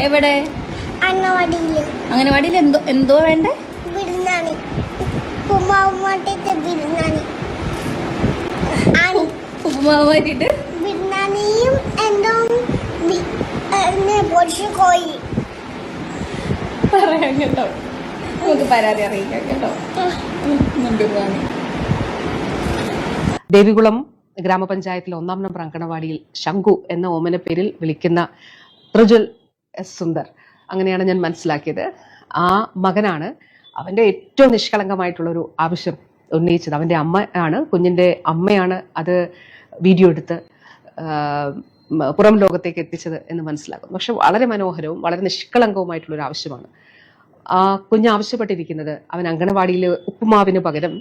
എവിടെ? അംഗനവാടിയിൽ എന്തോ വേണ്ടേ? ബിരിയാണി. ഉപ്പുമാവ് മാറ്റിട്ട് ബിരിയാണിയും എന്തോ കോഴി പറയാം കേട്ടോ. നമുക്ക് പരാതി അറിയിക്കാം കേട്ടോ. ദേവികുളം ഗ്രാമപഞ്ചായത്തിലെ 1-ാം നമ്പർ അങ്കണവാടിയിൽ ശംഖു എന്ന ഓമന പേരിൽ വിളിക്കുന്ന പ്രജ്വൽ എസ് സുന്ദർ, അങ്ങനെയാണ് ഞാൻ മനസ്സിലാക്കിയത്. ആ മകനാണ് അവന്റെ ഏറ്റവും നിഷ്കളങ്കമായിട്ടുള്ളൊരു ആവശ്യം ഉന്നയിച്ചത്. അവന്റെ അമ്മ ആണ്, കുഞ്ഞിന്റെ അമ്മയാണ് അത് വീഡിയോ എടുത്ത് പുറം ലോകത്തേക്ക് എത്തിച്ചത് എന്ന് മനസ്സിലാക്കുന്നു. പക്ഷെ വളരെ മനോഹരവും വളരെ നിഷ്കളങ്കവുമായിട്ടുള്ളൊരു ആവശ്യമാണ്. ആ കുഞ്ഞ് ആവശ്യപ്പെട്ടിരിക്കുന്നത് അവൻ അങ്കണവാടിയിൽ ഉപ്പുമാവിന് പകരം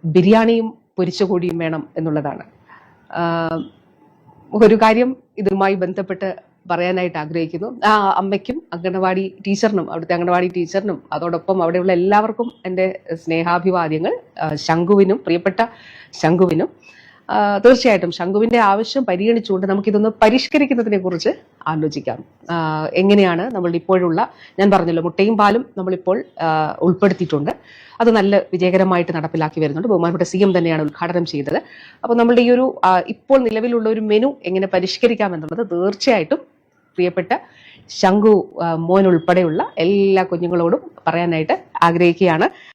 ബിരിയാണിയും പൊരിച്ചുകൂടിയും വേണം എന്നുള്ളതാണ്. ഒരു കാര്യം ഇതുമായി ബന്ധപ്പെട്ട് പറയാനായിട്ട് ആഗ്രഹിക്കുന്നു. ആ അമ്മയ്ക്കും അംഗനവാടി ടീച്ചറിനും, അവിടുത്തെ അംഗനവാടി ടീച്ചറിനും അതോടൊപ്പം അവിടെയുള്ള എല്ലാവർക്കും എൻ്റെ സ്നേഹാഭിവാദ്യങ്ങൾ. ശംഖുവിനും, പ്രിയപ്പെട്ട ശംഖുവിനും തീർച്ചയായിട്ടും ശംഖുവിന്റെ ആവശ്യം പരിഗണിച്ചുകൊണ്ട് നമുക്കിതൊന്ന് പരിഷ്കരിക്കുന്നതിനെ കുറിച്ച് ആലോചിക്കാം. എങ്ങനെയാണ് നമ്മൾ ഇപ്പോഴുള്ള, ഞാൻ പറഞ്ഞല്ലോ, മുട്ടയും പാലും നമ്മളിപ്പോൾ ഉൾപ്പെടുത്തിയിട്ടുണ്ട്. അത് നല്ല വിജയകരമായിട്ട് നടപ്പിലാക്കി വരുന്നുണ്ട്. ബഹുമാനപ്പെട്ട CM തന്നെയാണ് ഉദ്ഘാടനം ചെയ്തത്. അപ്പോൾ നമ്മളുടെ ഈ ഒരു ഇപ്പോൾ നിലവിലുള്ള ഒരു മെനു എങ്ങനെ പരിഷ്കരിക്കാം എന്നുള്ളത് തീർച്ചയായിട്ടും പ്രിയപ്പെട്ട ശംഖു മോൻ ഉൾപ്പെടെയുള്ള എല്ലാ കുഞ്ഞുങ്ങളോടും പറയാനായിട്ട് ആഗ്രഹിക്കുകയാണ്.